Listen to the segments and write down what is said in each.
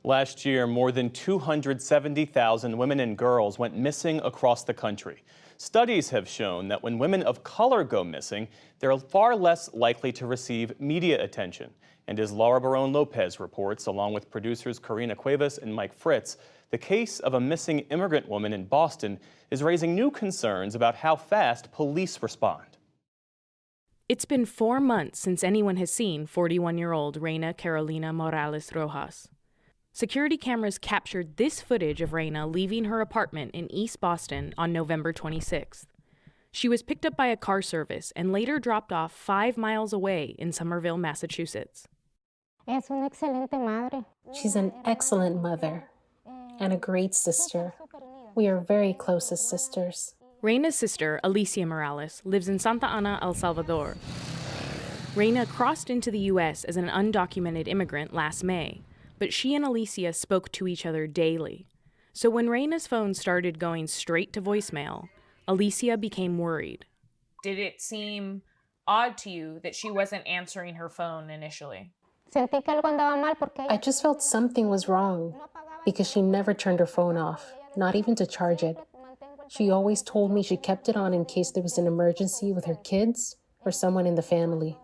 Last year, more than 270,000 women and girls went missing across the country. Studies have shown that when women of color go missing, they're far less likely to receive media attention. And as Laura Barone Lopez reports, along with producers Karina Cuevas and Mike Fritz, the case of a missing immigrant woman in Boston is raising new concerns about how fast police respond. It's been 4 months since anyone has seen 41-year-old Reina Carolina Morales Rojas. Security cameras captured this footage of Reina leaving her apartment in East Boston on November 26th. She was picked up by a car service and later dropped off 5 miles away in Somerville, Massachusetts. She's an excellent mother and a great sister. We are very close as sisters. Reina's sister, Alicia Morales, lives in Santa Ana, El Salvador. Reina crossed into the U.S. as an undocumented immigrant last May, but she and Alicia spoke to each other daily. So when Reina's phone started going straight to voicemail, Alicia became worried. Did it seem odd to you that she wasn't answering her phone initially? I just felt something was wrong because she never turned her phone off, not even to charge it. She always told me she kept it on in case there was an emergency with her kids or someone in the family.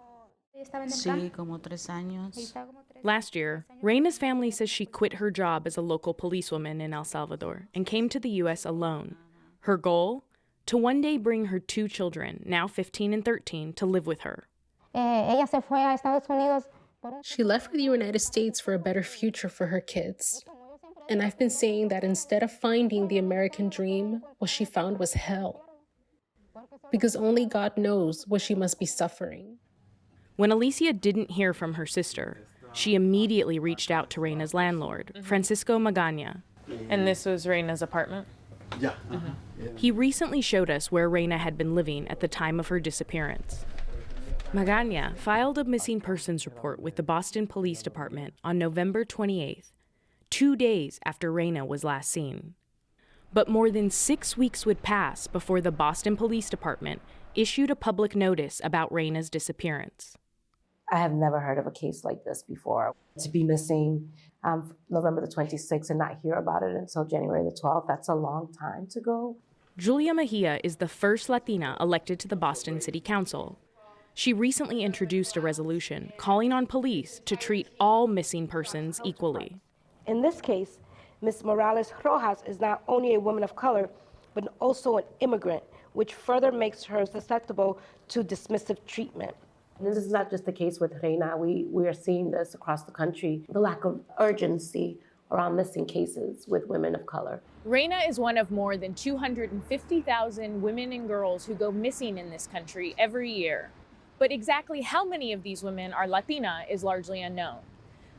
Last year, Reina's family says she quit her job as a local policewoman in El Salvador and came to the U.S. alone. Her goal? To one day bring her 2 children, now 15 and 13, to live with her. She left for the United States for a better future for her kids. And I've been saying that instead of finding the American dream, what she found was hell. Because only God knows what she must be suffering. When Alicia didn't hear from her sister, she immediately reached out to Reina's landlord, Francisco Magana. And this was Reina's apartment? Yeah. He recently showed us where Reina had been living at the time of her disappearance. Magana filed a missing persons report with the Boston Police Department on November 28th, 2 days after Reina was last seen. But more than 6 weeks would pass before the Boston Police Department issued a public notice about Reina's disappearance. I have never heard of a case like this before. To be missing November the 26th and not hear about it until January the 12th, that's a long time to go. Julia Mejia is the first Latina elected to the Boston City Council. She recently introduced a resolution calling on police to treat all missing persons equally. In this case, Ms. Morales Rojas is not only a woman of color, but also an immigrant, which further makes her susceptible to dismissive treatment. And this is not just the case with Reina. We are seeing this across the country, the lack of urgency around missing cases with women of color. Reina is one of more than 250,000 women and girls who go missing in this country every year. But exactly how many of these women are Latina is largely unknown.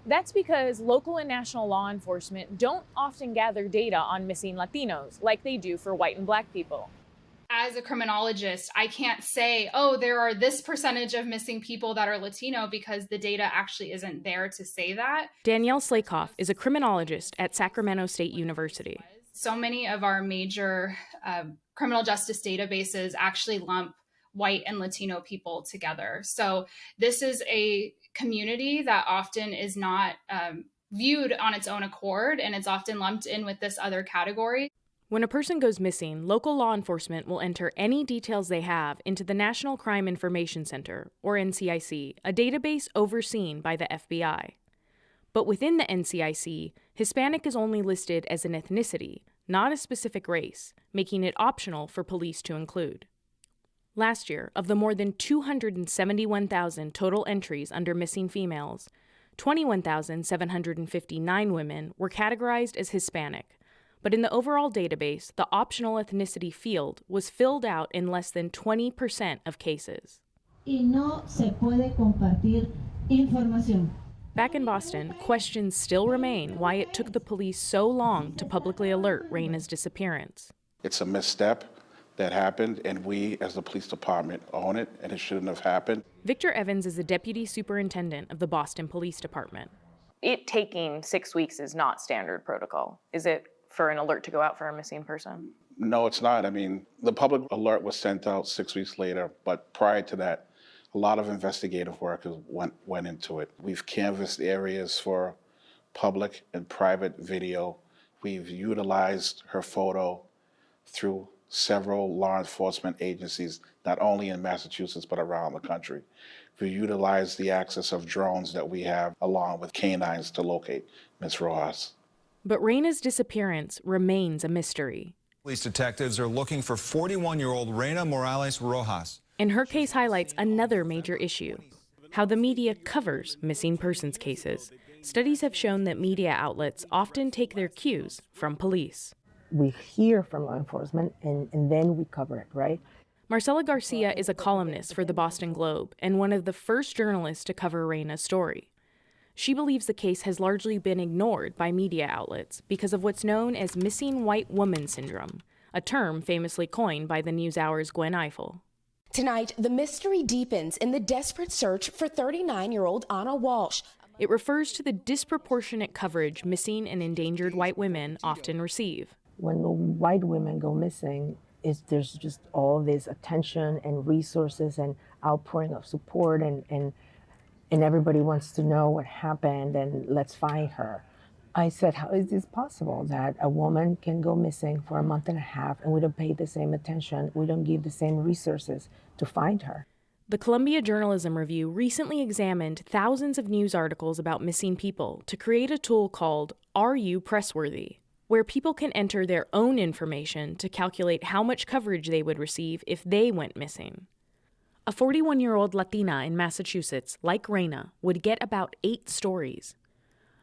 That's because local and national law enforcement don't often gather data on missing Latinos like they do for white and black people. As a criminologist, I can't say, oh, there are this percentage of missing people that are Latino, because the data actually isn't there to say that. Danielle Slakoff is a criminologist at Sacramento State University. So many of our major criminal justice databases actually lump white and Latino people together. So this is a community that often is not viewed on its own accord, and it's often lumped in with this other category. When a person goes missing, local law enforcement will enter any details they have into the National Crime Information Center, or NCIC, a database overseen by the FBI. But within the NCIC, Hispanic is only listed as an ethnicity, not a specific race, making it optional for police to include. Last year, of the more than 271,000 total entries under missing females, 21,759 women were categorized as Hispanic. But in the overall database, the optional ethnicity field was filled out in less than 20% of cases. Y no se puede compartir información. Back in Boston, questions still remain why it took the police so long to publicly alert Reina's disappearance. It's a misstep that happened, and we as the police department own it, and it shouldn't have happened. Victor Evans is the deputy superintendent of the Boston Police Department. It taking 6 weeks is not standard protocol. Is it for an alert to go out for a missing person? No, it's not. I mean, the public alert was sent out 6 weeks later, but prior to that, a lot of investigative work went into it. We've canvassed areas for public and private video. We've utilized her photo through several law enforcement agencies, not only in Massachusetts, but around the country. We utilized the access of drones that we have along with canines to locate Ms. Rojas. But Reina's disappearance remains a mystery. Police detectives are looking for 41-year-old Reina Morales Rojas. And her case highlights another major issue: how the media covers missing persons cases. Studies have shown that media outlets often take their cues from police. We hear from law enforcement and then we cover it, right? Marcela Garcia is a columnist for the Boston Globe and one of the first journalists to cover Reina's story. She believes the case has largely been ignored by media outlets because of what's known as missing white woman syndrome, a term famously coined by the NewsHour's Gwen Ifill. Tonight, the mystery deepens in the desperate search for 39-year-old Anna Walsh. It refers to the disproportionate coverage missing and endangered white women often receive. When the white women go missing, there's just all this attention and resources and outpouring of support and everybody wants to know what happened and let's find her. I said, how is this possible that a woman can go missing for a month and a half and we don't pay the same attention, we don't give the same resources to find her? The Columbia Journalism Review recently examined thousands of news articles about missing people to create a tool called Are You Pressworthy?, where people can enter their own information to calculate how much coverage they would receive if they went missing. A 41-year-old Latina in Massachusetts, like Reina, would get about 8 stories.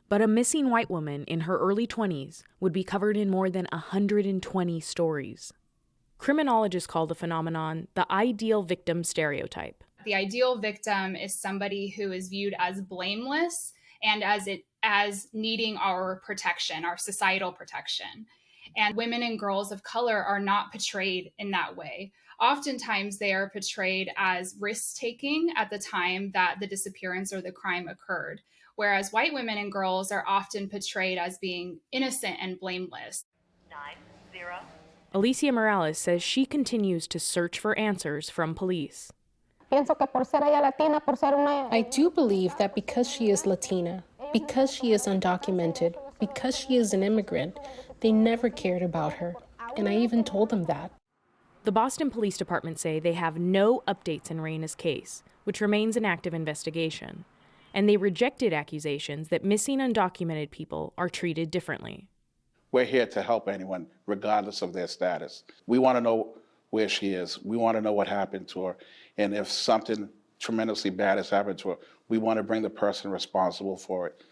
But a missing white woman in her early 20s would be covered in more than 120 stories. Criminologists call the phenomenon the ideal victim stereotype. The ideal victim is somebody who is viewed as blameless and as needing our protection, our societal protection. And women and girls of color are not portrayed in that way. Oftentimes, they are portrayed as risk-taking at the time that the disappearance or the crime occurred, whereas white women and girls are often portrayed as being innocent and blameless. 90. Alicia Morales says she continues to search for answers from police. I do believe that because she is Latina, because she is undocumented, because she is an immigrant, they never cared about her. And I even told them that. The Boston Police Department say they have no updates in Reina's case, which remains an active investigation. And they rejected accusations that missing undocumented people are treated differently. We're here to help anyone, regardless of their status. We want to know where she is. We want to know what happened to her. And if something tremendously bad has happened to her, we want to bring the person responsible for it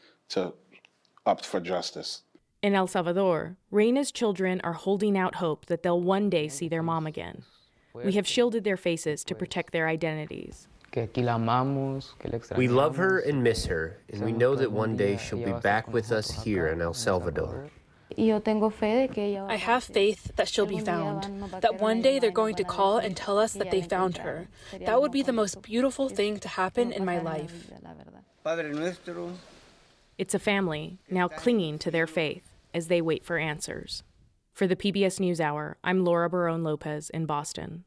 up for justice. In El Salvador, Reina's children are holding out hope that they'll one day see their mom again. We have shielded their faces to protect their identities. We love her and miss her, and we know that one day she'll be back with us here in El Salvador. I have faith that she'll be found, that one day they're going to call and tell us that they found her. That would be the most beautiful thing to happen in my life. It's a family now clinging to their faith as they wait for answers. For the PBS NewsHour, I'm Laura Barone Lopez in Boston.